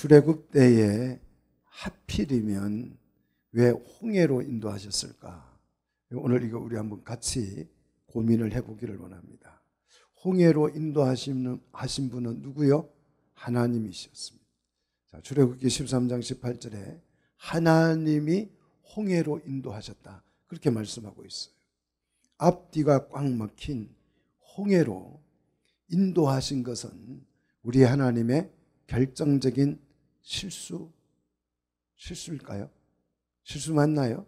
출애굽 때에 하필이면 왜 홍해로 인도하셨을까? 오늘 이거 우리 한번 같이 고민을 해보기를 원합니다. 홍해로 인도하신 분은 누구요? 하나님이셨습니다. 자, 출애굽기 13장 18절에 하나님이 홍해로 인도하셨다, 그렇게 말씀하고 있어요. 앞뒤가 꽉 막힌 홍해로 인도하신 것은 우리 하나님의 결정적인 실수일까요? 실수 맞나요?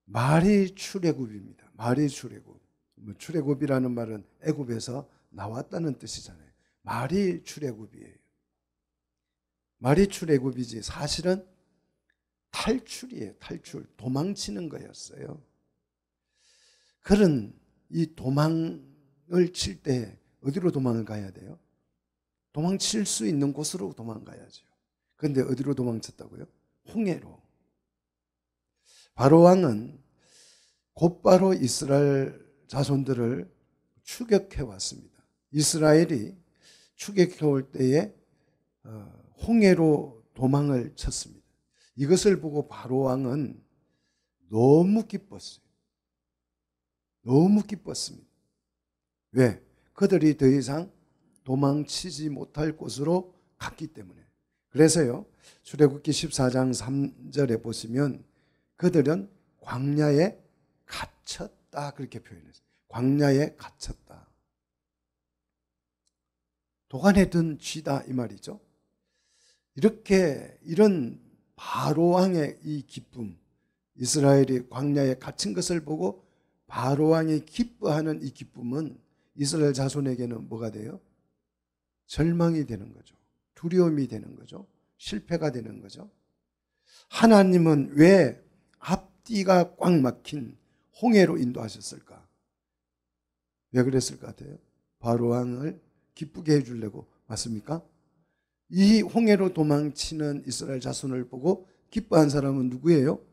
말이 출애굽입니다. 말이 출애굽. 출애굽이라는 말은 애굽에서 나왔다는 뜻이잖아요. 말이 출애굽이에요. 말이 출애굽이지 사실은 탈출이에요. 탈출. 도망치는 거였어요. 그런 이 도망을 칠 때 어디로 도망을 가야 돼요? 도망칠 수 있는 곳으로 도망가야죠. 그런데 어디로 도망쳤다고요? 홍해로. 바로 왕은 곧바로 이스라엘 자손들을 추격해 왔습니다. 이스라엘이 추격해 올 때에 홍해로 도망을 쳤습니다. 이것을 보고 바로 왕은 너무 기뻤어요. 너무 기뻤습니다. 왜? 그들이 더 이상 도망치지 못할 곳으로 갔기 때문에. 그래서요, 출애굽기 14장 3절에 보시면 그들은 광야에 갇혔다, 그렇게 표현했어요. 광야에 갇혔다. 도간에 든 쥐다, 이 말이죠. 이런 바로 왕의 이 기쁨, 이스라엘이 광야에 갇힌 것을 보고 바로 왕이 기뻐하는 이 기쁨은 이스라엘 자손에게는 뭐가 돼요? 절망이 되는 거죠. 두려움이 되는 거죠. 실패가 되는 거죠. 하나님은 왜 앞뒤가 꽉 막힌 홍해로 인도하셨을까? 왜 그랬을 것 같아요? 바로 왕을 기쁘게 해주려고, 맞습니까? 이 홍해로 도망치는 이스라엘 자손을 보고 기뻐한 사람은 누구예요?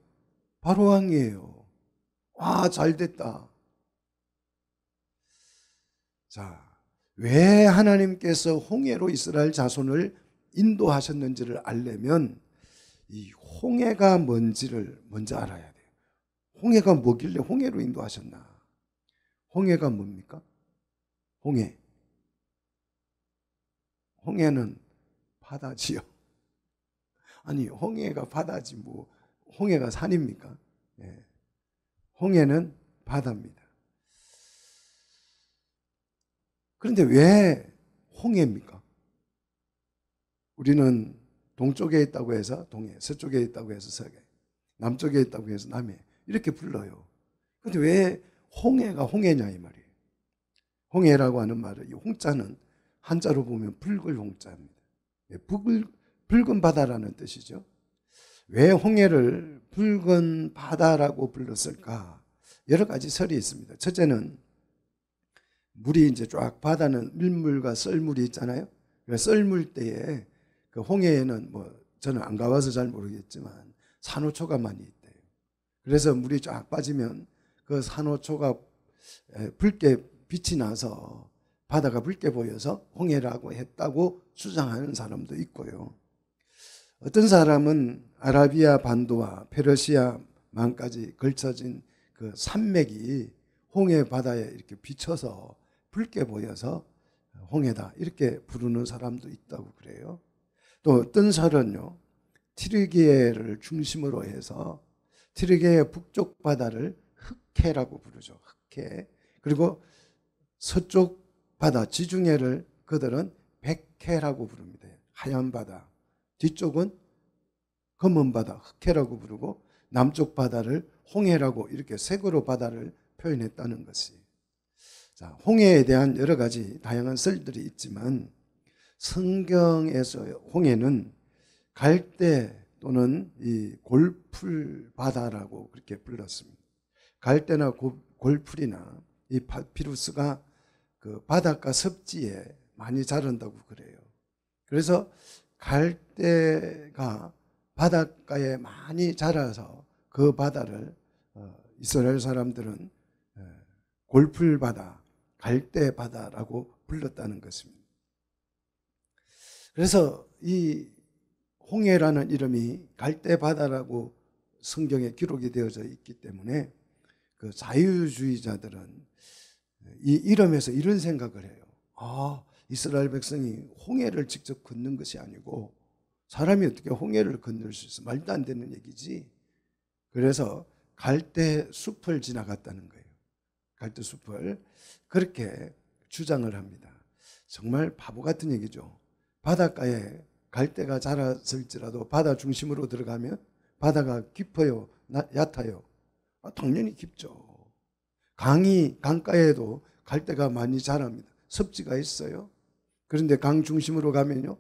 바로 왕이에요. 와, 잘 됐다. 자, 왜 하나님께서 홍해로 이스라엘 자손을 인도하셨는지를 알려면 이 홍해가 뭔지를 먼저 알아야 돼요. 홍해가 뭐길래 홍해로 인도하셨나? 홍해가 뭡니까? 홍해는 바다지요. 아니, 홍해가 바다지 뭐 홍해가 산입니까? 네. 홍해는 바다입니다. 그런데 왜 홍해입니까? 우리는 동쪽에 있다고 해서 동해, 서쪽에 있다고 해서 서해, 남쪽에 있다고 해서 남해, 이렇게 불러요. 그런데 왜 홍해가 홍해냐, 이 말이에요. 홍해라고 하는 말은, 이 홍자는 한자로 보면 붉을 홍자입니다. 붉은 바다라는 뜻이죠. 왜 홍해를 붉은 바다라고 불렀을까? 여러 가지 설이 있습니다. 첫째는 물이 이제 쫙, 바다는 밀물과 썰물이 있잖아요. 썰물 때에 그 홍해에는 저는 안 가봐서 잘 모르겠지만 산호초가 많이 있대요. 그래서 물이 쫙 빠지면 그 산호초가 붉게 빛이 나서 바다가 붉게 보여서 홍해라고 했다고 주장하는 사람도 있고요. 어떤 사람은 아라비아 반도와 페르시아만까지 걸쳐진 그 산맥이 홍해 바다에 이렇게 비쳐서 붉게 보여서 홍해다, 이렇게 부르는 사람도 있다고 그래요. 또 어떤 설은요, 티르기에를 중심으로 해서 티르기의 북쪽 바다를 흑해라고 부르죠. 흑해. 그리고 서쪽 바다 지중해를 그들은 백해라고 부릅니다. 하얀 바다. 뒤쪽은 검은 바다, 흑해라고 부르고, 남쪽 바다를 홍해라고, 이렇게 색으로 바다를 표현했다는 것이. 자, 홍해에 대한 여러 가지 다양한 설들이 있지만 성경에서 홍해는 갈대 또는 이 골풀 바다라고 그렇게 불렀습니다. 갈대나 골풀이나 이 파피루스가 그 바닷가 섭지에 많이 자란다고 그래요. 그래서 갈대가 바닷가에 많이 자라서 그 바다를 이스라엘 사람들은 골풀바다, 갈대바다라고 불렀다는 것입니다. 그래서 이 홍해라는 이름이 갈대바다라고 성경에 기록이 되어져 있기 때문에 그 자유주의자들은 이 이름에서 이런 생각을 해요. 아, 이스라엘 백성이 홍해를 직접 건넌 것이 아니고 사람이 어떻게 홍해를 건널 수 있어? 말도 안 되는 얘기지. 그래서 갈대 숲을 지나갔다는 거예요. 갈대 숲을 그렇게 주장을 합니다. 정말 바보 같은 얘기죠. 바닷가에 갈대가 자랐을지라도 바다 중심으로 들어가면 바다가 깊어요? 얕아요? 당연히 깊죠. 강가에도 갈대가 많이 자랍니다. 습지가 있어요. 그런데 강 중심으로 가면요,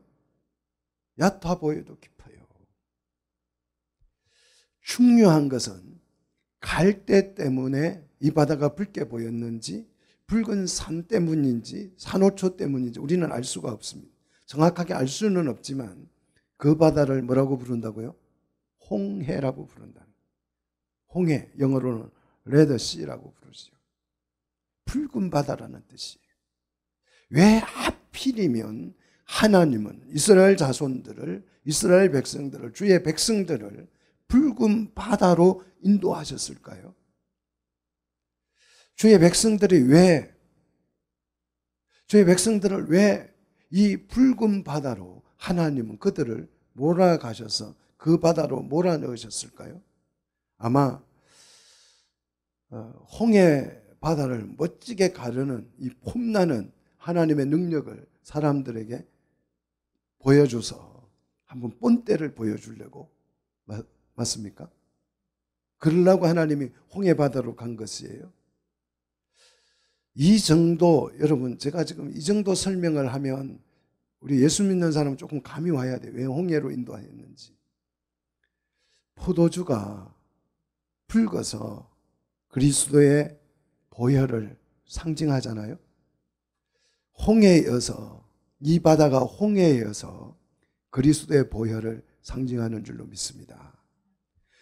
얕아 보여도 깊어요. 중요한 것은 갈대 때문에 이 바다가 붉게 보였는지 붉은 산 때문인지 산호초 때문인지 우리는 알 수가 없습니다. 정확하게 알 수는 없지만 그 바다를 뭐라고 부른다고요? 홍해라고 부른다. 홍해, 영어로는 레드 씨라고 부르죠. 붉은 바다라는 뜻이에요. 왜 하필이면 하나님은 이스라엘 자손들을, 이스라엘 백성들을, 주의 백성들을 붉은 바다로 인도하셨을까요? 주의 백성들을 왜 이 붉은 바다로 하나님은 그들을 몰아가셔서 그 바다로 몰아넣으셨을까요? 아마 홍해 바다를 멋지게 가르는 이 폼나는 하나님의 능력을 사람들에게 보여줘서 한번 본때를 보여주려고, 맞습니까? 그러려고 하나님이 홍해 바다로 간 것이에요. 이 정도, 여러분, 제가 지금 이 정도 설명을 하면 우리 예수 믿는 사람은 조금 감이 와야 돼요. 왜 홍해로 인도하였는지. 포도주가 붉어서 그리스도의 보혈을 상징하잖아요. 홍해여서, 이 바다가 홍해여서 그리스도의 보혈을 상징하는 줄로 믿습니다.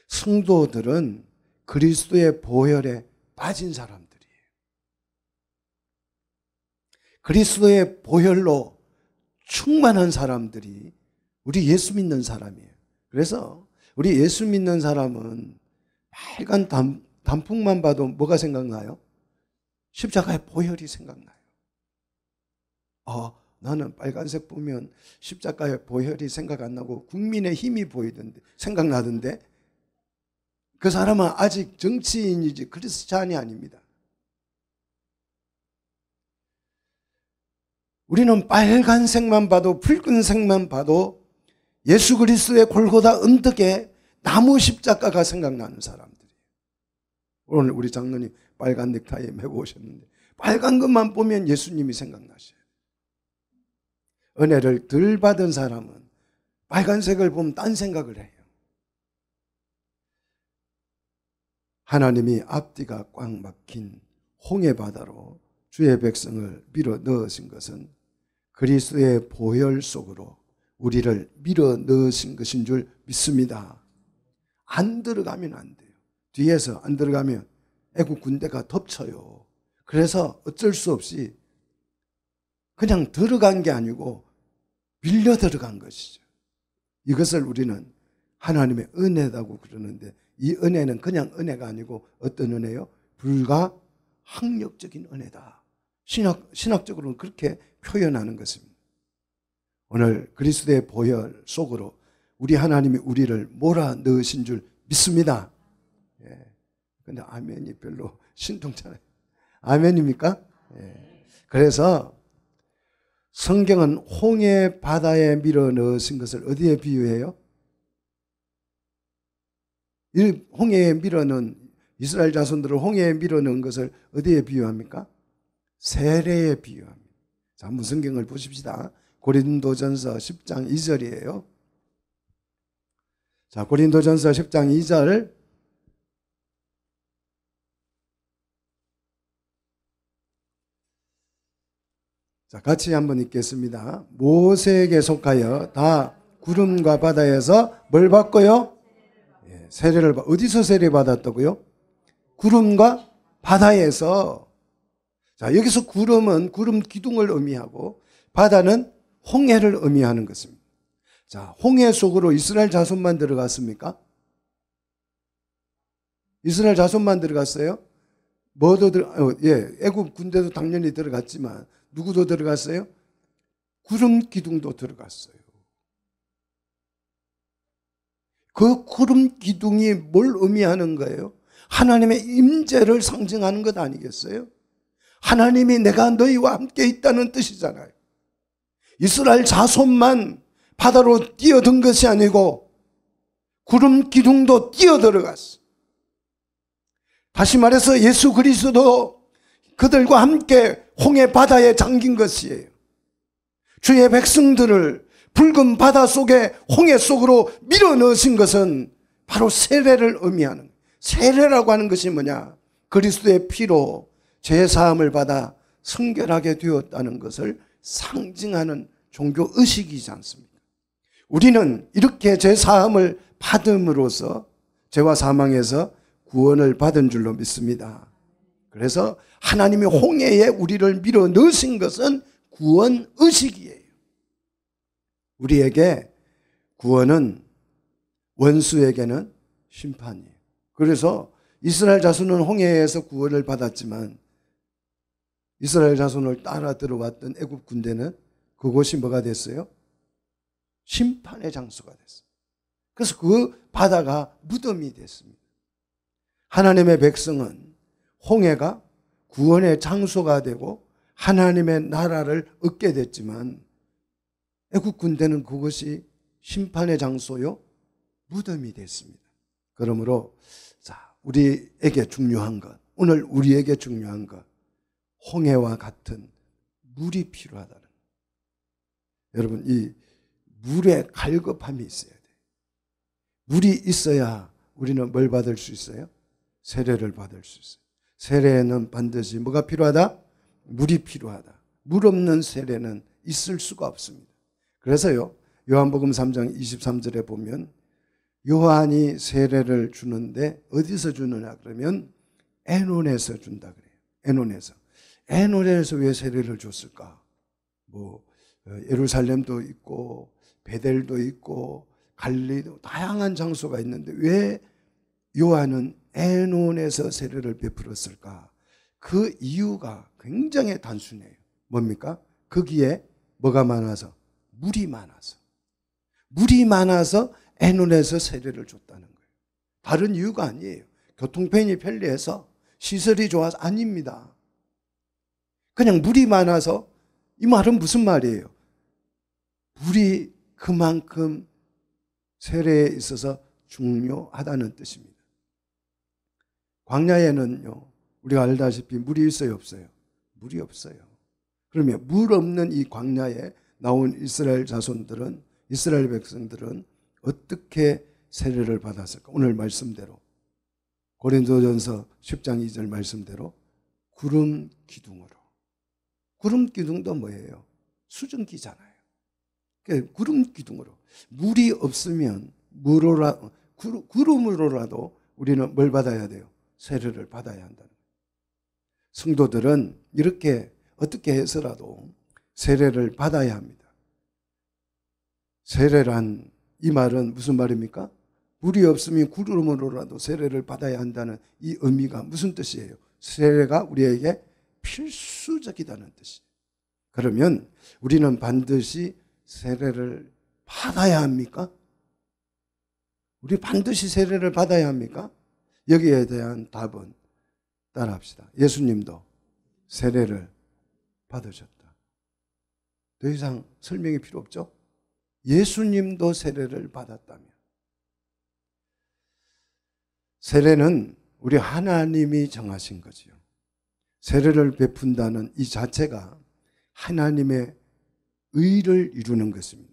성도들은 그리스도의 보혈에 빠진 사람들이에요. 그리스도의 보혈로 충만한 사람들이 우리 예수 믿는 사람이에요. 그래서 우리 예수 믿는 사람은 빨간 단풍만 봐도 뭐가 생각나요? 십자가의 보혈이 생각나요. 나는 빨간색 보면 십자가의 보혈이 생각 안 나고 국민의 힘이 보이던데, 생각나던데, 그 사람은 아직 정치인이지 크리스찬이 아닙니다. 우리는 빨간색만 봐도, 붉은색만 봐도 예수 그리스도의 골고다 언덕에 나무 십자가가 생각나는 사람들이에요. 오늘 우리 장로님 빨간 넥타이 메고 오셨는데 빨간 것만 보면 예수님이 생각나셔요. 은혜를 덜 받은 사람은 빨간색을 보면 딴 생각을 해요. 하나님이 앞뒤가 꽉 막힌 홍해바다로 주의 백성을 밀어 넣으신 것은 그리스도의 보혈 속으로 우리를 밀어 넣으신 것인 줄 믿습니다. 안 들어가면 안 돼요. 뒤에서 안 들어가면 애국 군대가 덮쳐요. 그래서 어쩔 수 없이 그냥 들어간 게 아니고 밀려 들어간 것이죠. 이것을 우리는 하나님의 은혜라고 그러는데, 이 은혜는 그냥 은혜가 아니고 어떤 은혜요? 불가항력적인 은혜다. 신학적으로는 그렇게 표현하는 것입니다. 오늘 그리스도의 보혈 속으로 우리 하나님이 우리를 몰아 넣으신 줄 믿습니다. 근데 아멘이 별로 신통찮아요. 아멘입니까? 그래서 성경은 홍해 바다에 밀어 넣으신 것을 어디에 비유해요? 이 홍해에 밀어 넣은, 이스라엘 자손들을 홍해에 밀어 넣은 것을 어디에 비유합니까? 세례에 비유합니다. 자, 한번 성경을 보십시다. 고린도전서 10장 2절이에요. 자, 고린도전서 10장 2절. 자, 같이 한번 읽겠습니다. 모세에게 속하여 다 구름과 바다에서 뭘 받고요? 세례를 어디서 세례 받았다고요? 구름과 바다에서. 자, 여기서 구름은 구름 기둥을 의미하고 바다는 홍해를 의미하는 것입니다. 자, 홍해 속으로 이스라엘 자손만 들어갔습니까? 이스라엘 자손만 들어갔어요? 애굽 군대도 당연히 들어갔지만 누구도 들어갔어요? 구름 기둥도 들어갔어요. 그 구름 기둥이 뭘 의미하는 거예요? 하나님의 임재를 상징하는 것 아니겠어요? 하나님이 내가 너희와 함께 있다는 뜻이잖아요. 이스라엘 자손만 바다로 뛰어든 것이 아니고 구름 기둥도 뛰어들어갔어. 다시 말해서 예수 그리스도 그들과 함께 홍해 바다에 잠긴 것이에요. 주의 백성들을 붉은 바다 속에 홍해 속으로 밀어넣으신 것은 바로 세례를 의미하는 거예요. 세례라고 하는 것이 뭐냐? 그리스도의 피로 죄 사함을 받아 성결하게 되었다는 것을 상징하는 종교 의식이지 않습니까? 우리는 이렇게 죄 사함을 받음으로써 죄와 사망에서 구원을 받은 줄로 믿습니다. 그래서 하나님이 홍해에 우리를 밀어 넣으신 것은 구원 의식이에요. 우리에게 구원은 원수에게는 심판이에요. 그래서 이스라엘 자손은 홍해에서 구원을 받았지만 이스라엘 자손을 따라 들어왔던 애굽 군대는 그곳이 뭐가 됐어요? 심판의 장소가 됐어요. 그래서 그 바다가 무덤이 됐습니다. 하나님의 백성은 홍해가 구원의 장소가 되고 하나님의 나라를 얻게 됐지만 애국 군대는 그것이 심판의 장소요 무덤이 됐습니다. 그러므로 자, 우리에게 중요한 것, 오늘 우리에게 중요한 것, 홍해와 같은 물이 필요하다는 것. 여러분, 이 물에 갈급함이 있어야 돼요. 물이 있어야 우리는 뭘 받을 수 있어요? 세례를 받을 수 있어요. 세례에는 반드시 뭐가 필요하다? 물이 필요하다. 물 없는 세례는 있을 수가 없습니다. 그래서요, 요한복음 3장 23절에 보면 요한이 세례를 주는데 어디서 주느냐 그러면 에논에서 준다 그래요. 에논에서 왜 세례를 줬을까? 예루살렘도 있고 베델도 있고 갈릴리도 다양한 장소가 있는데 왜 요한은 에논에서 세례를 베풀었을까? 그 이유가 굉장히 단순해요. 뭡니까? 거기에 뭐가 많아서? 물이 많아서. 물이 많아서 에논에서 세례를 줬다는 거예요. 다른 이유가 아니에요. 교통편이 편리해서 시설이 좋아서 아닙니다. 그냥 물이 많아서. 이 말은 무슨 말이에요? 물이 그만큼 세례에 있어서 중요하다는 뜻입니다. 광야에는요, 우리가 알다시피 물이 있어요, 없어요? 물이 없어요. 그러면 물 없는 이 광야에 나온 이스라엘 자손들은, 이스라엘 백성들은 어떻게 세례를 받았을까? 오늘 말씀대로 고린도전서 10장 2절 말씀대로 구름 기둥으로. 구름 기둥도 뭐예요? 수증기잖아요. 구름 기둥으로. 물이 없으면 구름으로라도 우리는 뭘 받아야 돼요? 세례를 받아야 한다는 거예요. 성도들은 이렇게 어떻게 해서라도 세례를 받아야 합니다. 세례란 이 말은 무슨 말입니까? 물이 없으면 구름으로라도 세례를 받아야 한다는 이 의미가 무슨 뜻이에요? 세례가 우리에게 필수적이다는 뜻이에요. 그러면 우리는 반드시 세례를 받아야 합니까? 우리 반드시 세례를 받아야 합니까? 여기에 대한 답은 따라합시다. 예수님도 세례를 받으셨다. 더 이상 설명이 필요 없죠? 예수님도 세례를 받았다면. 세례는 우리 하나님이 정하신 거지요. 세례를 베푼다는 이 자체가 하나님의 의를 이루는 것입니다.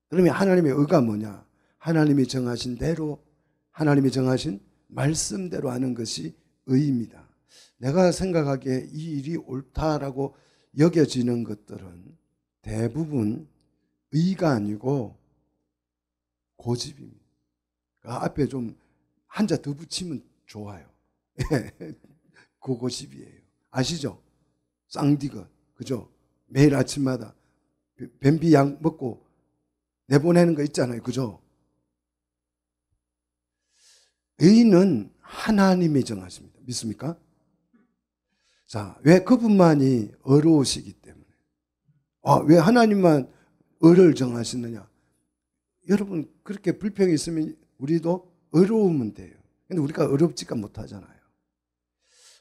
그러면 하나님의 의가 뭐냐? 하나님이 정하신 대로, 하나님이 정하신 말씀대로 하는 것이 의입니다. 내가 생각하기에 이 일이 옳다라고 여겨지는 것들은 대부분 의가 아니고 고집입니다. 앞에 좀 한자 더 붙이면 좋아요. 그 고집이에요. 아시죠? 쌍디거, 그죠? 매일 아침마다 변비 약 먹고 내보내는 거 있잖아요. 그죠? 의인은 하나님이 정하십니다. 믿습니까? 자, 왜 그분만이 어려우시기 때문에. 왜 하나님만 의를 정하시느냐? 여러분, 그렇게 불평이 있으면 우리도 어려우면 돼요. 근데 우리가 어렵지가 못하잖아요.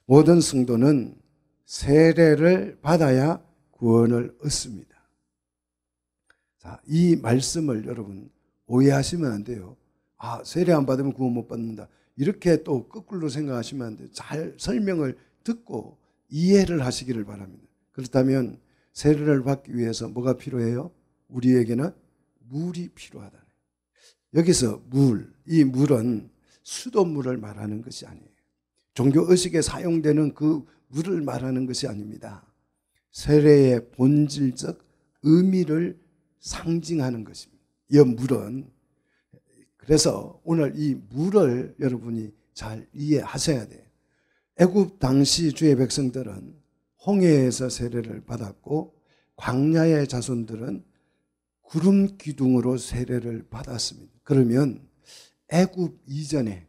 모든 성도는 세례를 받아야 구원을 얻습니다. 자, 이 말씀을 여러분 오해하시면 안 돼요. 세례 안 받으면 구원 못 받는다. 이렇게 또 거꾸로 생각하시면 안 돼요. 잘 설명을 듣고 이해를 하시기를 바랍니다. 그렇다면 세례를 받기 위해서 뭐가 필요해요? 우리에게는 물이 필요하다. 여기서 이 물은 수돗물을 말하는 것이 아니에요. 종교의식에 사용되는 그 물을 말하는 것이 아닙니다. 세례의 본질적 의미를 상징하는 것입니다. 이 물은, 그래서 오늘 이 물을 여러분이 잘 이해하셔야 돼요. 애굽 당시 주의 백성들은 홍해에서 세례를 받았고 광야의 자손들은 구름 기둥으로 세례를 받았습니다. 그러면 애굽 이전에,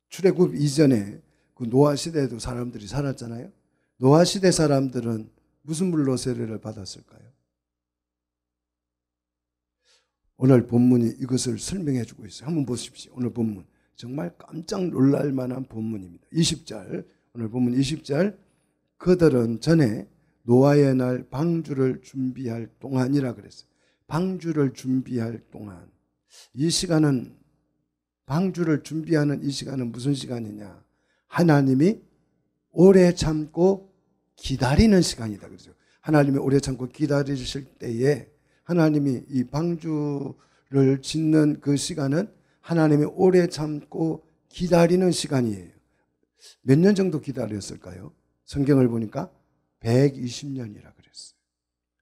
출애굽 이전에 그 노아 시대에도 사람들이 살았잖아요. 노아 시대 사람들은 무슨 물로 세례를 받았을까요? 오늘 본문이 이것을 설명해 주고 있어요. 한번 보십시오. 오늘 본문 정말 깜짝 놀랄 만한 본문입니다. 20절, 오늘 본문 20절, 그들은 전에 노아의 날 방주를 준비할 동안이라 그랬어요. 방주를 준비할 동안. 이 시간은, 방주를 준비하는 이 시간은 무슨 시간이냐? 하나님이 오래 참고 기다리는 시간이다. 그러죠. 하나님이 오래 참고 기다리실 때에 하나님이 이 방주를 짓는 그 시간은 하나님이 오래 참고 기다리는 시간이에요. 몇 년 정도 기다렸을까요? 성경을 보니까 120년이라 그랬어요.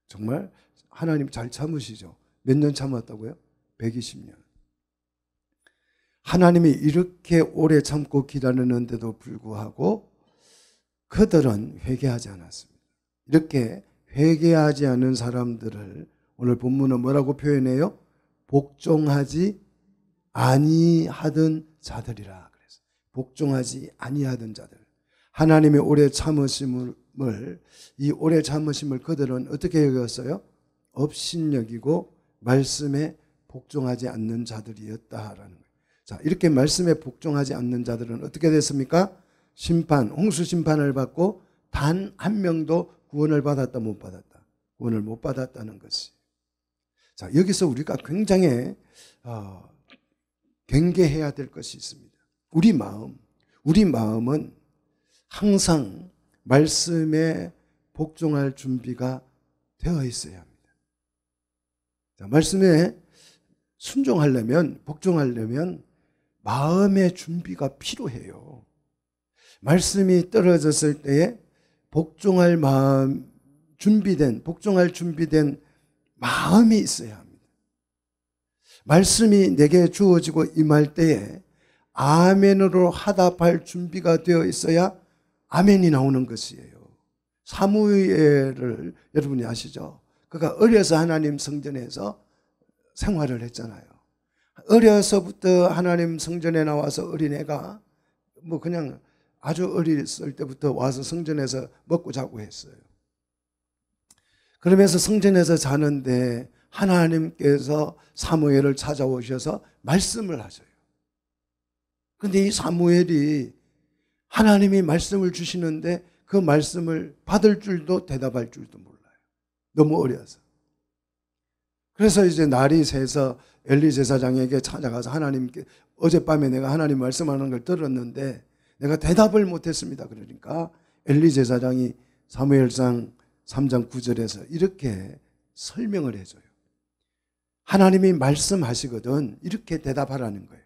정말 하나님 잘 참으시죠? 몇 년 참았다고요? 120년. 하나님이 이렇게 오래 참고 기다리는데도 불구하고 그들은 회개하지 않았습니다. 이렇게 회개하지 않은 사람들을 오늘 본문은 뭐라고 표현해요? 복종하지 아니하던 자들이라 그랬어요. 복종하지 아니하던 자들. 하나님의 오래 참으심을, 이 오래 참으심을 그들은 어떻게 여겼어요? 업신여기고 말씀에 복종하지 않는 자들이었다라는 거예요. 자, 이렇게 말씀에 복종하지 않는 자들은 어떻게 됐습니까? 심판, 홍수 심판을 받고 단 한 명도 구원을 받았다, 못 받았다? 구원을 못 받았다는 것이. 자, 여기서 우리가 굉장히 경계해야 될 것이 있습니다. 우리 마음은 항상 말씀에 복종할 준비가 되어 있어야 합니다. 자, 말씀에 순종하려면, 복종하려면 마음의 준비가 필요해요. 말씀이 떨어졌을 때에 복종할 준비된 마음이 있어야 합니다. 말씀이 내게 주어지고 임할 때에 아멘으로 화답할 준비가 되어 있어야 아멘이 나오는 것이에요. 사무엘을 여러분이 아시죠? 그가 어려서 하나님 성전에서 생활을 했잖아요. 어려서부터 하나님 성전에 나와서 어린애가 뭐 그냥 아주 어렸을 때부터 와서 성전에서 먹고 자고 했어요. 그러면서 성전에서 자는데 하나님께서 사무엘을 찾아오셔서 말씀을 하셔요. 그런데 이 사무엘이 하나님이 말씀을 주시는데 그 말씀을 받을 줄도 대답할 줄도 몰라요. 너무 어려서. 그래서 이제 날이 새서 엘리 제사장에게 찾아가서 하나님께, 어젯밤에 내가 하나님 말씀하는 걸 들었는데 내가 대답을 못했습니다. 그러니까 엘리 제사장이 사무엘상 3장 9절에서 이렇게 설명을 해줘요. 하나님이 말씀하시거든 이렇게 대답하라는 거예요.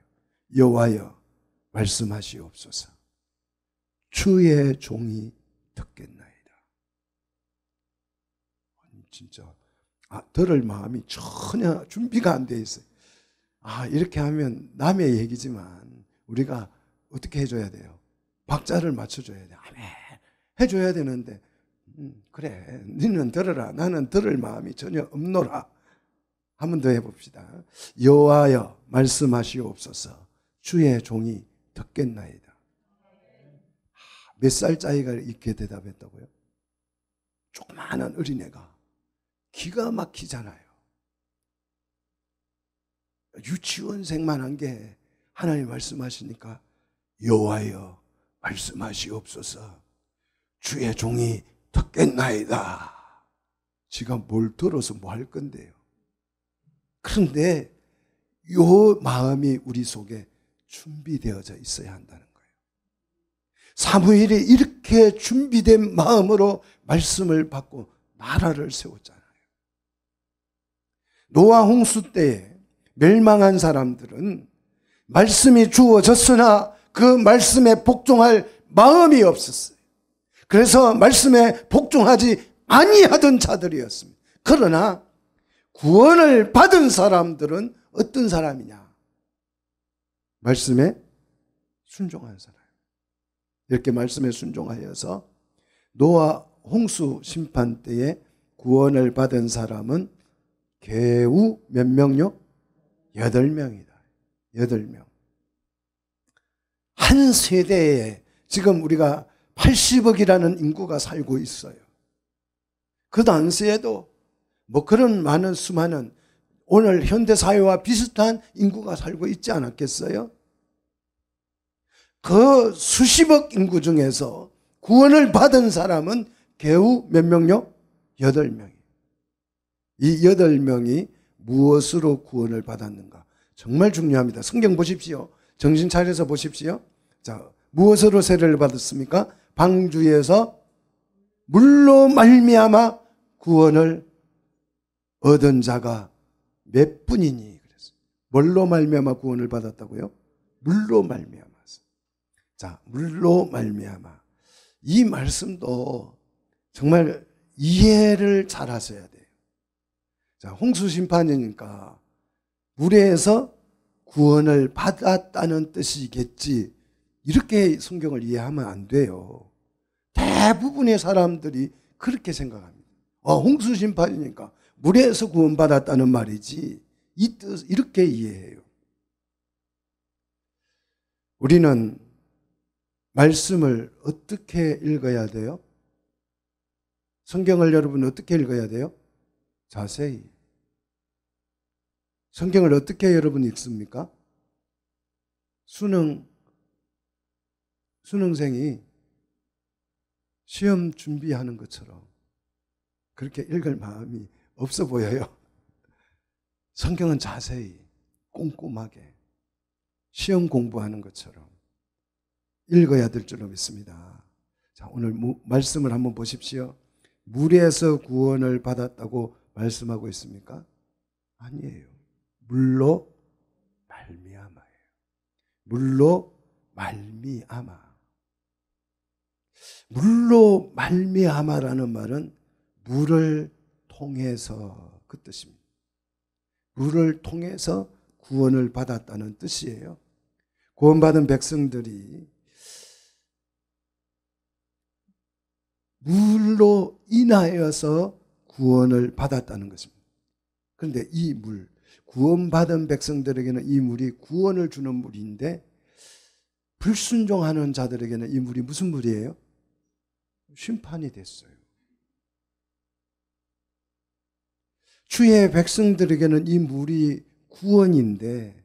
여호와여 말씀하시옵소서. 주의 종이 듣겠나이다. 진짜 들을 마음이 전혀 준비가 안 돼 있어요. 이렇게 하면 남의 얘기지만 우리가 어떻게 해줘야 돼요? 박자를 맞춰줘야 돼요. 아멘 해줘야 되는데 그래, 너는 들어라. 나는 들을 마음이 전혀 없노라. 한 번 더 해봅시다. 여호와여 말씀하시옵소서. 주의 종이 듣겠나이다. 몇 살짜리가 이렇게 대답했다고요? 조그마한 어린애가. 기가 막히잖아요. 유치원생만 한 게 하나님 말씀하시니까 여호와여 말씀하시옵소서. 주의 종이 듣겠나이다. 지가 뭘 들어서 뭐 할 건데요. 그런데 요 마음이 우리 속에 준비되어져 있어야 한다는 거예요. 사무엘이 이렇게 준비된 마음으로 말씀을 받고 나라를 세웠잖아요. 노아 홍수 때에 멸망한 사람들은 말씀이 주어졌으나 그 말씀에 복종할 마음이 없었어요. 그래서 말씀에 복종하지 아니하던 자들이었습니다. 그러나 구원을 받은 사람들은 어떤 사람이냐? 말씀에 순종한 사람. 이렇게 말씀에 순종하여서 노아 홍수 심판 때에 구원을 받은 사람은 겨우 몇 명요? 8명이다. 8명. 한 세대에 지금 우리가 80억이라는 인구가 살고 있어요. 그 당시에도 뭐 그런 많은 수많은 오늘 현대사회와 비슷한 인구가 살고 있지 않았겠어요? 그 수십억 인구 중에서 구원을 받은 사람은 겨우 몇 명요? 8명이. 이 8명이 무엇으로 구원을 받았는가? 정말 중요합니다. 성경 보십시오. 정신 차려서 보십시오. 자, 무엇으로 세례를 받았습니까? 방주에서 물로 말미암아 구원을 얻은 자가 몇 분이니? 그랬어요. 뭘로 말미암아 구원을 받았다고요? 물로 말미암아. 자, 물로 말미암아. 이 말씀도 정말 이해를 잘 하셔야 돼요. 자, 홍수 심판이니까 물에서 구원을 받았다는 뜻이겠지. 이렇게 성경을 이해하면 안 돼요. 대부분의 사람들이 그렇게 생각합니다. 홍수 심판이니까 물에서 구원받았다는 말이지. 이 뜻, 이렇게 이해해요. 우리는 말씀을 어떻게 읽어야 돼요? 성경을 여러분 어떻게 읽어야 돼요? 자세히. 성경을 어떻게 여러분 읽습니까? 수능생이 시험 준비하는 것처럼 그렇게 읽을 마음이 없어 보여요. 성경은 자세히, 꼼꼼하게 시험 공부하는 것처럼 읽어야 될 줄로 믿습니다. 자, 오늘 말씀을 한번 보십시오. 물에서 구원을 받았다고 말씀하고 있습니까? 아니에요. 물로 말미암아예요. 물로 말미암아. 물로 말미암아라는 말은 물을 통해서 그 뜻입니다. 물을 통해서 구원을 받았다는 뜻이에요. 구원받은 백성들이 물로 인하여서 구원을 받았다는 것입니다. 그런데 이 물, 구원받은 백성들에게는 이 물이 구원을 주는 물인데 불순종하는 자들에게는 이 물이 무슨 물이에요? 심판이 됐어요. 주의 백성들에게는 이 물이 구원인데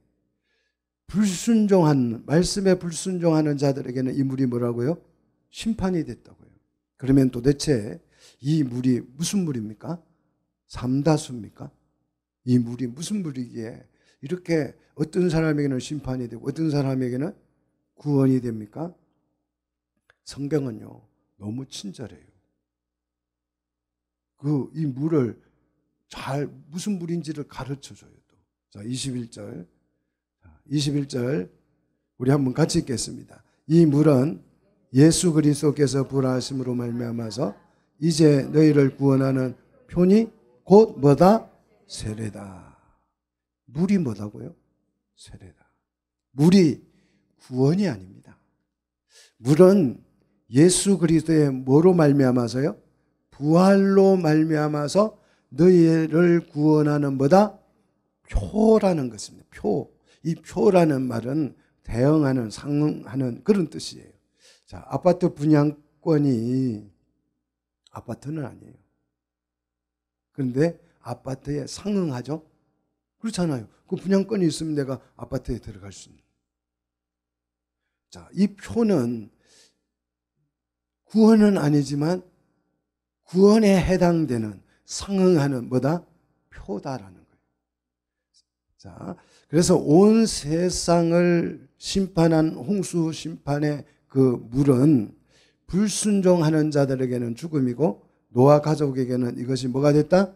말씀에 불순종하는 자들에게는 이 물이 뭐라고요? 심판이 됐다고요. 그러면 도대체 이 물이 무슨 물입니까? 삼다수입니까? 이 물이 무슨 물이기에 이렇게 어떤 사람에게는 심판이 되고 어떤 사람에게는 구원이 됩니까? 성경은요, 너무 친절해요. 이 물을 잘 무슨 물인지를 가르쳐줘요. 또. 자, 21절 우리 한번 같이 읽겠습니다. 이 물은 예수 그리스도께서 부활하심으로 말미암아서 이제 너희를 구원하는 표니 곧 뭐다? 세례다. 물이 뭐다고요? 세례다. 물이 구원이 아닙니다. 물은 예수 그리스도의 뭐로 말미암아서요? 부활로 말미암아서 너희를 구원하는 뭐다? 표라는 것입니다. 표. 이 표라는 말은 대응하는, 상응하는 그런 뜻이에요. 자, 아파트 분양권이 아파트는 아니에요. 그런데 아파트에 상응하죠? 그렇잖아요. 그 분양권이 있으면 내가 아파트에 들어갈 수 있는. 자, 이 표는 구원은 아니지만 구원에 해당되는 상응하는 뭐다? 표다라는 거예요. 자, 그래서 온 세상을 심판한 홍수 심판의 그 물은 불순종하는 자들에게는 죽음이고 노아 가족에게는 이것이 뭐가 됐다?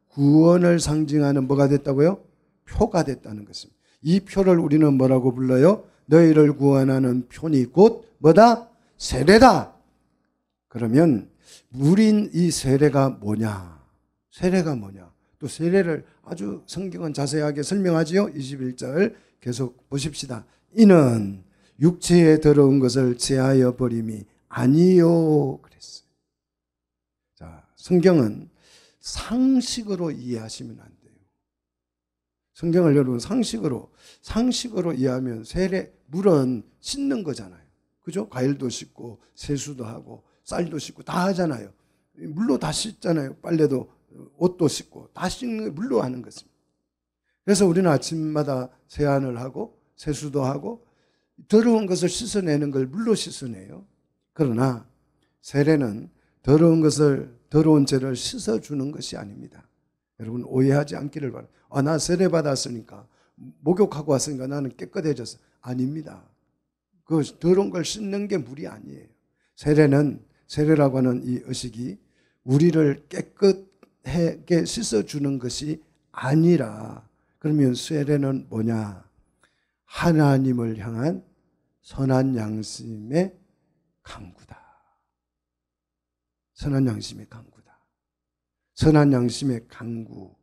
구원을 상징하는 뭐가 됐다고요? 표가 됐다는 것입니다. 이 표를 우리는 뭐라고 불러요? 너희를 구원하는 표니 곧 뭐다? 세례다. 그러면 물인 이 세례가 뭐냐? 세례가 뭐냐? 또 세례를 아주 성경은 자세하게 설명하지요. 21절 계속 보십시다. 이는 육체에 들어온 것을 제하여 버림이 아니요 그랬어요. 자, 성경은 상식으로 이해하시면 안 돼요. 성경을 여러분 상식으로 이해하면 세례, 물은 씻는 거잖아요. 그죠? 과일도 씻고 세수도 하고 쌀도 씻고 다 하잖아요. 물로 다 씻잖아요. 빨래도 옷도 씻고 다 씻는 게 물로 하는 것입니다. 그래서 우리는 아침마다 세안을 하고 세수도 하고 더러운 것을 씻어내는 걸 물로 씻어내요. 그러나 세례는 더러운 죄를 씻어주는 것이 아닙니다. 여러분 오해하지 않기를 바랍니다. 나 세례 받았으니까 목욕하고 왔으니까 나는 깨끗해졌어. 아닙니다. 그 더러운 걸 씻는 게 물이 아니에요. 세례라고 하는 이 의식이 우리를 깨끗하게 씻어주는 것이 아니라, 그러면 세례는 뭐냐? 하나님을 향한 선한 양심의 강구다. 선한 양심의 강구다. 선한 양심의 강구.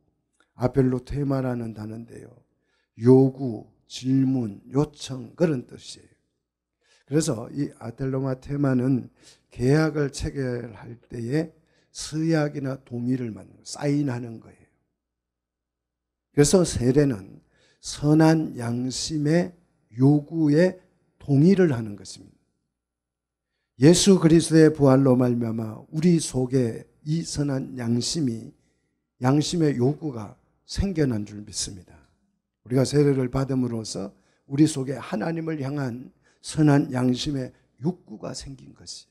아벨로 테마라는 단어인데요. 요구, 질문, 요청 그런 뜻이에요. 그래서 이 아델로마 테마는 계약을 체결할 때에 서약이나 동의를 사인하는 거예요. 그래서 세례는 선한 양심의 요구에 동의를 하는 것입니다. 예수 그리스도의 부활로 말미암아 우리 속에 이 선한 양심의 요구가 생겨난 줄 믿습니다. 우리가 세례를 받음으로써 우리 속에 하나님을 향한 선한 양심의 욕구가 생긴 것이.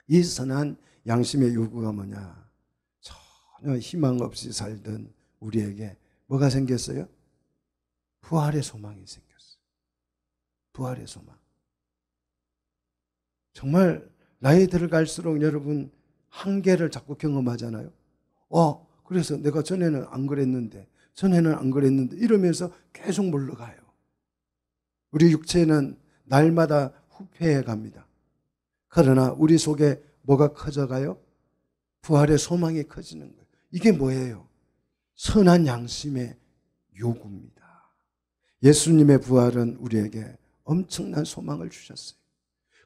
이 선한 양심의 요구가 뭐냐? 전혀 희망 없이 살던 우리에게 뭐가 생겼어요? 부활의 소망이 생겼어요. 부활의 소망. 정말 나이 들어갈수록 여러분 한계를 자꾸 경험하잖아요. 그래서 내가 전에는 안 그랬는데 이러면서 계속 물러가요. 우리 육체는 날마다 후퇴해 갑니다. 그러나 우리 속에 뭐가 커져가요? 부활의 소망이 커지는 거예요. 이게 뭐예요? 선한 양심의 요구입니다. 예수님의 부활은 우리에게 엄청난 소망을 주셨어요.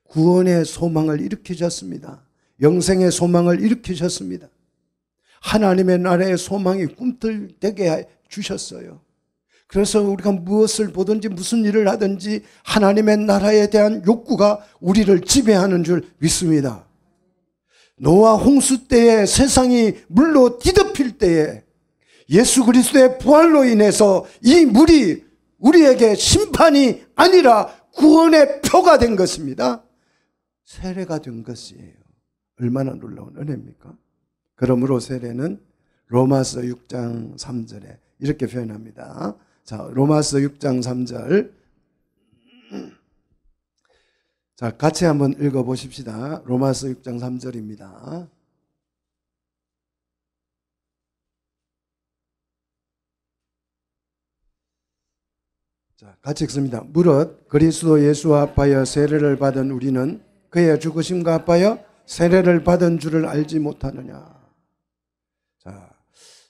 구원의 소망을 일으키셨습니다. 영생의 소망을 일으키셨습니다. 하나님의 나라의 소망이 꿈틀대게 주셨어요. 그래서 우리가 무엇을 보든지 무슨 일을 하든지 하나님의 나라에 대한 욕구가 우리를 지배하는 줄 믿습니다. 노아 홍수 때에 세상이 물로 뒤덮일 때에 예수 그리스도의 부활로 인해서 이 물이 우리에게 심판이 아니라 구원의 표가 된 것입니다. 세례가 된 것이에요. 얼마나 놀라운 은혜입니까? 그러므로 세례는 로마서 6장 3절에 이렇게 표현합니다. 자, 로마서 6장 3절. 자, 같이 한번 읽어보십시다. 로마서 6장 3절입니다. 자, 같이 읽습니다. 무릇 그리스도 예수와 합하여 세례를 받은 우리는 그의 죽으심과 합하여 세례를 받은 줄을 알지 못하느냐. 자,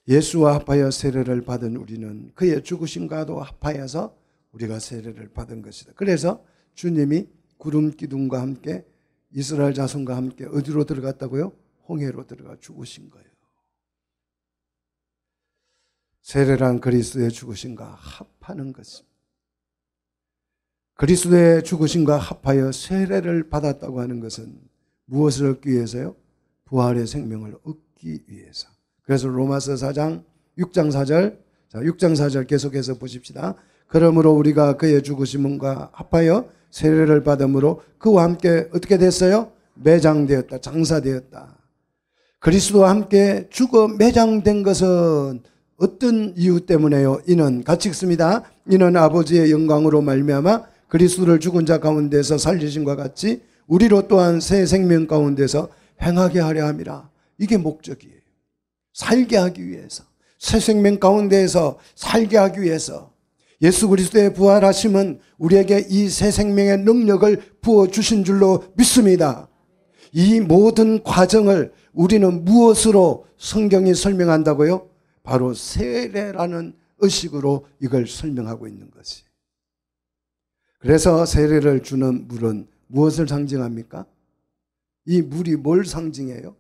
예수와 합하여 세례를 받은 우리는 그의 죽으심과도 합하여서 우리가 세례를 받은 것이다. 그래서 주님이 구름 기둥과 함께 이스라엘 자손과 함께 어디로 들어갔다고요? 홍해로 들어가 죽으신 거예요. 세례란 그리스도의 죽으심과 합하는 것입니다. 그리스도의 죽으심과 합하여 세례를 받았다고 하는 것은 무엇을 얻기 위해서요? 부활의 생명을 얻기 위해서. 그래서 로마서 4장 6장 4절, 자 6장 4절 계속해서 보십시다. 그러므로 우리가 그의 죽으심과 합하여 세례를 받음으로 그와 함께 어떻게 됐어요? 매장되었다, 장사되었다. 그리스도와 함께 죽어 매장된 것은 어떤 이유 때문에요? 이는 같이 읽습니다. 이는 아버지의 영광으로 말미암아 그리스도를 죽은 자 가운데서 살리심과 같이 우리로 또한 새 생명 가운데서 행하게 하려 함이라. 이게 목적이에요. 살게 하기 위해서, 새 생명 가운데에서 살게 하기 위해서 예수 그리스도의 부활하심은 우리에게 이 새 생명의 능력을 부어주신 줄로 믿습니다. 이 모든 과정을 우리는 무엇으로 성경이 설명한다고요? 바로 세례라는 의식으로 이걸 설명하고 있는 것이. 그래서 세례를 주는 물은 무엇을 상징합니까? 이 물이 뭘 상징해요?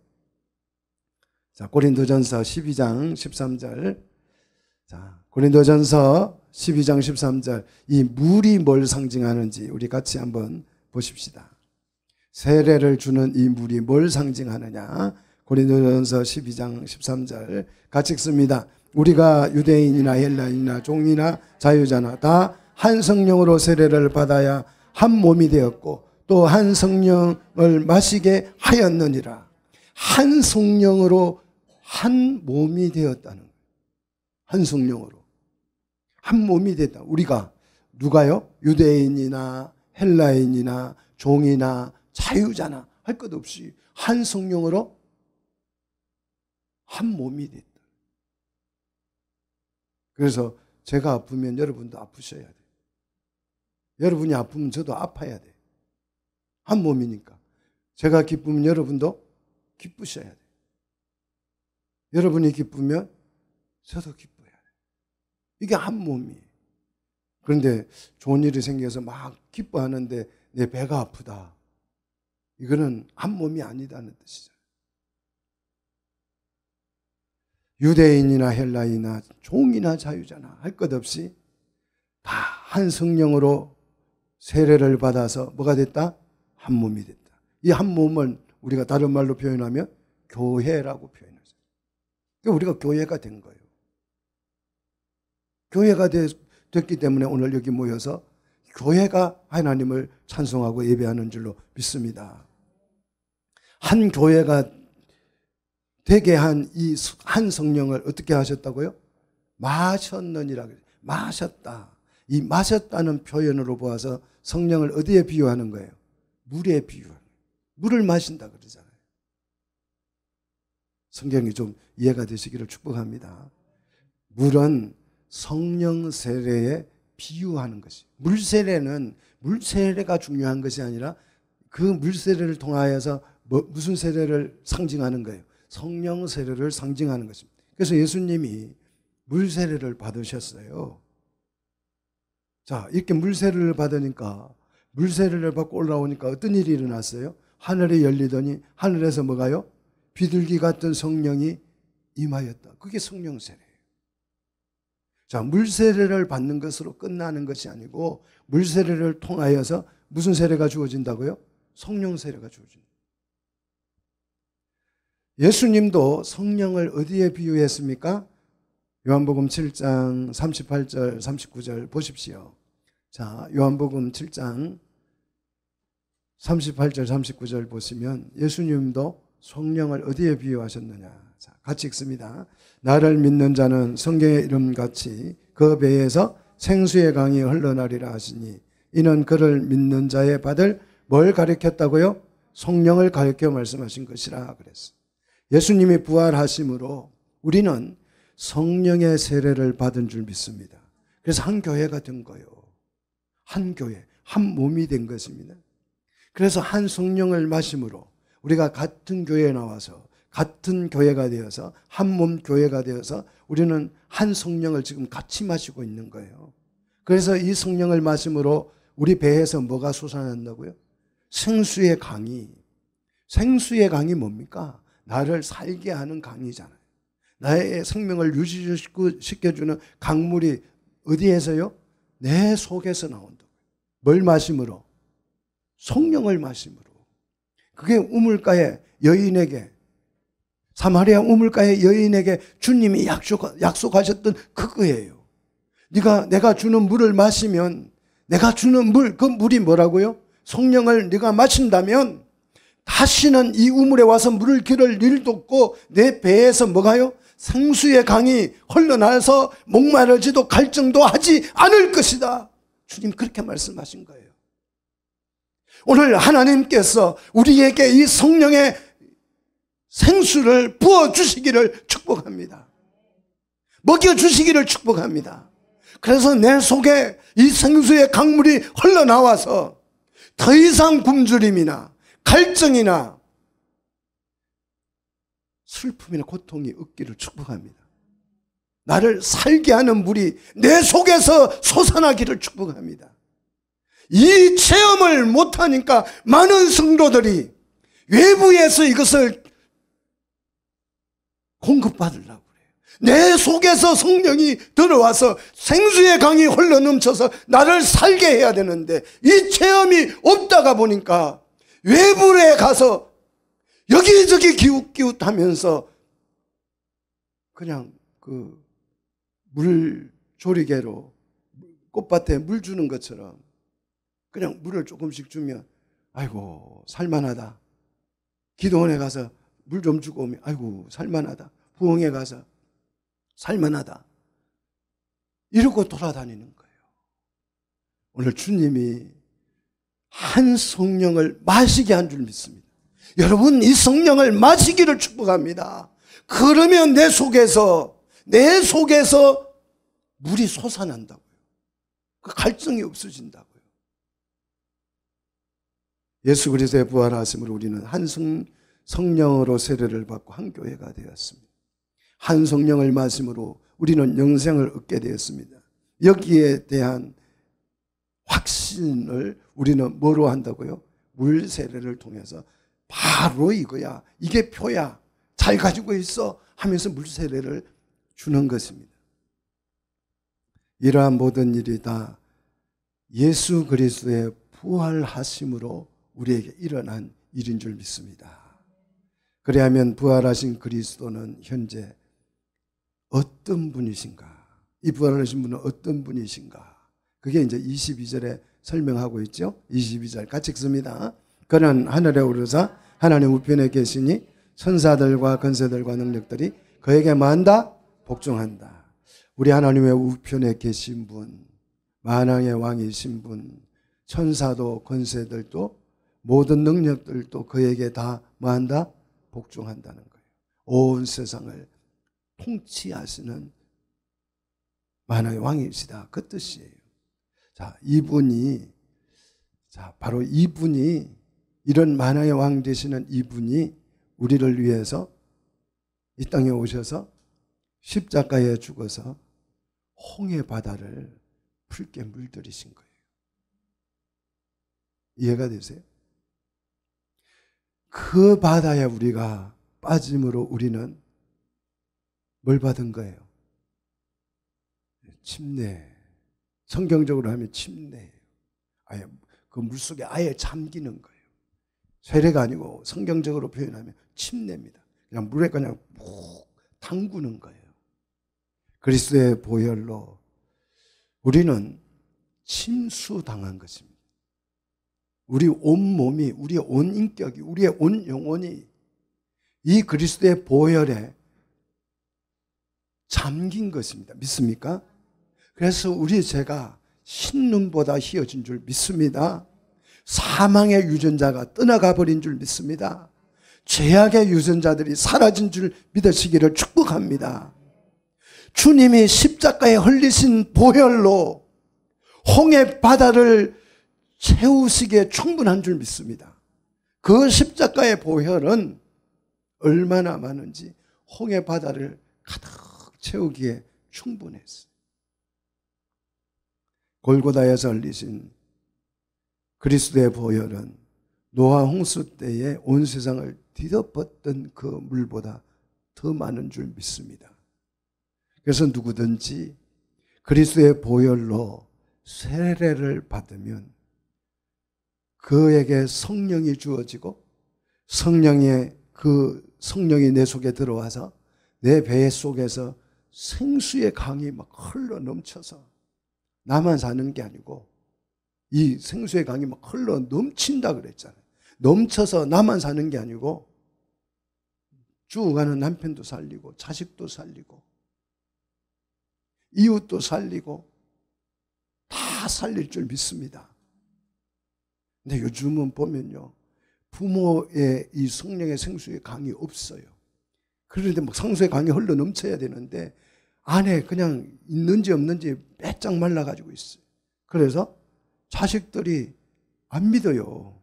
자, 고린도전서 12장 13절. 자, 고린도전서 12장 13절. 이 물이 뭘 상징하는지 우리 같이 한번 보십시다. 세례를 주는 이 물이 뭘 상징하느냐? 고린도전서 12장 13절 같이 읽습니다. 우리가 유대인이나 헬라인이나 종이나 자유자나 다 한 성령으로 세례를 받아야 한 몸이 되었고 또 한 성령을 마시게 하였느니라. 한 성령으로 한 몸이 되었다는 거예요. 한 성령으로 한 몸이 됐다. 우리가 누가요? 유대인이나 헬라인이나 종이나 자유자나 할 것 없이 한 성령으로 한 몸이 됐다. 그래서 제가 아프면 여러분도 아프셔야 돼요. 여러분이 아프면 저도 아파야 돼요. 한 몸이니까. 제가 기쁘면 여러분도 기쁘셔야 돼요. 여러분이 기쁘면 저도 기뻐야 돼요. 이게 한 몸이에요. 그런데 좋은 일이 생겨서 막 기뻐하는데 내 배가 아프다. 이거는 한 몸이 아니다는 뜻이죠. 유대인이나 헬라인이나 종이나 자유자나 할 것 없이 다 한 성령으로 세례를 받아서 뭐가 됐다? 한 몸이 됐다. 이 한 몸을 우리가 다른 말로 표현하면 교회라고 표현하죠. 그러니까 우리가 교회가 된 거예요. 교회가 됐기 때문에 오늘 여기 모여서 교회가 하나님을 찬송하고 예배하는 줄로 믿습니다. 한 교회가 되게 한 이 한 성령을 어떻게 하셨다고요? 마셨느니라. 마셨다. 이 마셨다는 표현으로 보아서 성령을 어디에 비유하는 거예요? 물에 비유하는 거예요. 물을 마신다 그러잖아요. 성경이 좀 이해가 되시기를 축복합니다. 물은 성령 세례에 비유하는 것이. 물세례는 물세례가 중요한 것이 아니라 그 물세례를 통하여서 무슨 세례를 상징하는 거예요? 성령 세례를 상징하는 것입니다. 그래서 예수님이 물세례를 받으셨어요. 자, 이렇게 물세례를 받으니까 물세례를 받고 올라오니까 어떤 일이 일어났어요? 하늘이 열리더니 하늘에서 뭐가요? 비둘기 같은 성령이 임하였다. 그게 성령 세례예요. 자, 물세례를 받는 것으로 끝나는 것이 아니고 물세례를 통하여서 무슨 세례가 주어진다고요? 성령 세례가 주어진다. 예수님도 성령을 어디에 비유했습니까? 요한복음 7장 38절 39절 보십시오. 자, 요한복음 7장 38절 39절 보시면 예수님도 성령을 어디에 비유하셨느냐. 자, 같이 읽습니다. 나를 믿는 자는 성경의 이름같이 그 배에서 생수의 강이 흘러나리라 하시니 이는 그를 믿는 자의 받을 뭘 가르쳤다고요? 성령을 가르쳐 말씀하신 것이라 그랬어요. 예수님이 부활하심으로 우리는 성령의 세례를 받은 줄 믿습니다. 그래서 한 교회가 된 거예요. 한 교회, 한 몸이 된 것입니다. 그래서 한 성령을 마심으로 우리가 같은 교회에 나와서 같은 교회가 되어서 한 몸 교회가 되어서 우리는 한 성령을 지금 같이 마시고 있는 거예요. 그래서 이 성령을 마심으로 우리 배에서 뭐가 솟아난다고요? 생수의 강이. 생수의 강이 뭡니까? 나를 살게 하는 강이잖아요. 나의 생명을 유지시켜주는 강물이 어디에서요? 내 속에서 나온다. 뭘 마심으로? 성령을 마심으로. 그게 우물가의 여인에게, 사마리아 우물가의 여인에게 주님이 약속하셨던 그거예요. 내가 주는 물을 마시면, 내가 주는 물, 그 물이 뭐라고요? 성령을 네가 마신다면 다시는 이 우물에 와서 물을 기를 일도 없고 내 배에서 뭐가요? 생수의 강이 흘러나와서 목마르지도 갈증도 하지 않을 것이다. 주님 그렇게 말씀하신 거예요. 오늘 하나님께서 우리에게 이 성령의 생수를 부어주시기를 축복합니다. 먹여주시기를 축복합니다. 그래서 내 속에 이 생수의 강물이 흘러나와서 더 이상 굶주림이나 갈증이나 슬픔이나 고통이 없기를 축복합니다. 나를 살게 하는 물이 내 속에서 솟아나기를 축복합니다. 이 체험을 못하니까 많은 성도들이 외부에서 이것을 공급받으려고 그래요. 내 속에서 성령이 들어와서 생수의 강이 흘러넘쳐서 나를 살게 해야 되는데 이 체험이 없다가 보니까 외부에 가서 여기저기 기웃기웃하면서 그냥 그 물조리개로 꽃밭에 물 주는 것처럼 그냥 물을 조금씩 주면 아이고 살만하다. 기도원에 가서 물 좀 주고 오면 아이고 살만하다. 부흥에 가서 살만하다. 이러고 돌아다니는 거예요. 오늘 주님이 한 성령을 마시게 한 줄 믿습니다. 여러분 이 성령을 마시기를 축복합니다. 그러면 내 속에서 물이 솟아난다고요. 그 갈증이 없어진다고요. 예수 그리스도의 부활하심으로 우리는 한 성령으로 세례를 받고 한 교회가 되었습니다. 한 성령을 마심으로 우리는 영생을 얻게 되었습니다. 여기에 대한 확신을 우리는 뭐로 한다고요? 물 세례를 통해서 바로 이거야. 이게 표야. 잘 가지고 있어 하면서 물 세례를 주는 것입니다. 이러한 모든 일이 다 예수 그리스도의 부활하심으로 우리에게 일어난 일인 줄 믿습니다. 그래야면 부활하신 그리스도는 현재 어떤 분이신가? 이 부활하신 분은 어떤 분이신가? 그게 이제 22절에 설명하고 있죠. 22절 같이 읽습니다. 그는 하늘에 오르사 하나님 우편에 계시니 천사들과 권세들과 능력들이 그에게 뭐한다? 복종한다. 우리 하나님의 우편에 계신 분, 만왕의 왕이신 분, 천사도 권세들도 모든 능력들도 그에게 다 뭐한다? 복종한다는 거예요. 온 세상을 통치하시는 만왕의 왕이시다. 그 뜻이에요. 바로 이분이 이런 만왕의 왕 되시는 이분이 우리를 위해서 이 땅에 오셔서 십자가에 죽어서 홍해 바다를 붉게 물들이신 거예요. 이해가 되세요? 그 바다에 우리가 빠짐으로 우리는 뭘 받은 거예요? 침례. 성경적으로 하면 침례예요. 아예 그 물속에 아예 잠기는 거예요. 세례가 아니고 성경적으로 표현하면 침례입니다. 그냥 물에 그냥 푹 담그는 거예요. 그리스도의 보혈로 우리는 침수당한 것입니다. 우리 온 몸이, 우리의 온 인격이, 우리의 온 영혼이 이 그리스도의 보혈에 잠긴 것입니다. 믿습니까? 그래서 우리 죄가 신눈보다 희어진 줄 믿습니다. 사망의 유전자가 떠나가 버린 줄 믿습니다. 죄악의 유전자들이 사라진 줄 믿으시기를 축복합니다. 주님이 십자가에 흘리신 보혈로 홍해 바다를 채우시기에 충분한 줄 믿습니다. 그 십자가의 보혈은 얼마나 많은지 홍해 바다를 가득 채우기에 충분했어요. 골고다에서 흘리신 그리스도의 보혈은 노아 홍수 때에 온 세상을 뒤덮었던 그 물보다 더 많은 줄 믿습니다. 그래서 누구든지 그리스도의 보혈로 세례를 받으면 그에게 성령이 주어지고 성령이 내 속에 들어와서 내 배 속에서 생수의 강이 막 흘러 넘쳐서 나만 사는 게 아니고 이 생수의 강이 막 흘러 넘친다 그랬잖아요. 넘쳐서 나만 사는 게 아니고 죽어가는 남편도 살리고 자식도 살리고 이웃도 살리고 다 살릴 줄 믿습니다. 근데 요즘은 보면요, 부모의 이 성령의 생수의 강이 없어요. 그런데 막 생수의 강이 흘러 넘쳐야 되는데 안에 그냥 있는지 없는지 빼짝 말라가지고 있어요. 그래서 자식들이 안 믿어요.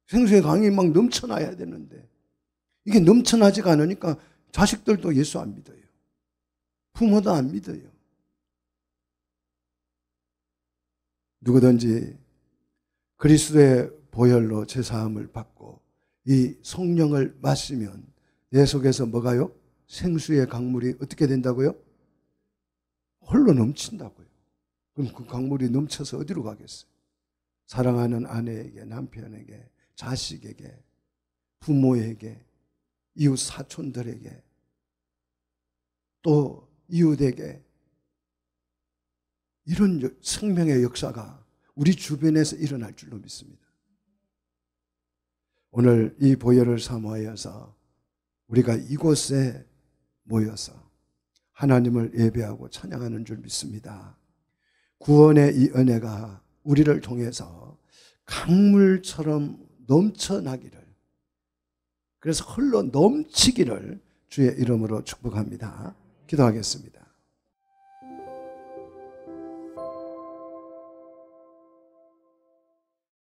생수의 강이 막 넘쳐나야 되는데 이게 넘쳐나지가 않으니까 자식들도 예수 안 믿어요. 부모도 안 믿어요. 누구든지 그리스도의 보혈로 제사함을 받고 이 성령을 마시면 내 속에서 뭐가요? 생수의 강물이 어떻게 된다고요? 홀로 넘친다고요. 그럼 그 강물이 넘쳐서 어디로 가겠어요? 사랑하는 아내에게, 남편에게, 자식에게, 부모에게, 이웃 사촌들에게, 또 이웃에게 이런 생명의 역사가 우리 주변에서 일어날 줄로 믿습니다. 오늘 이 보혈을 사모하여서 우리가 이곳에 모여서 하나님을 예배하고 찬양하는 줄 믿습니다. 구원의 이 은혜가 우리를 통해서 강물처럼 넘쳐나기를, 그래서 흘러 넘치기를 주의 이름으로 축복합니다. 기도하겠습니다.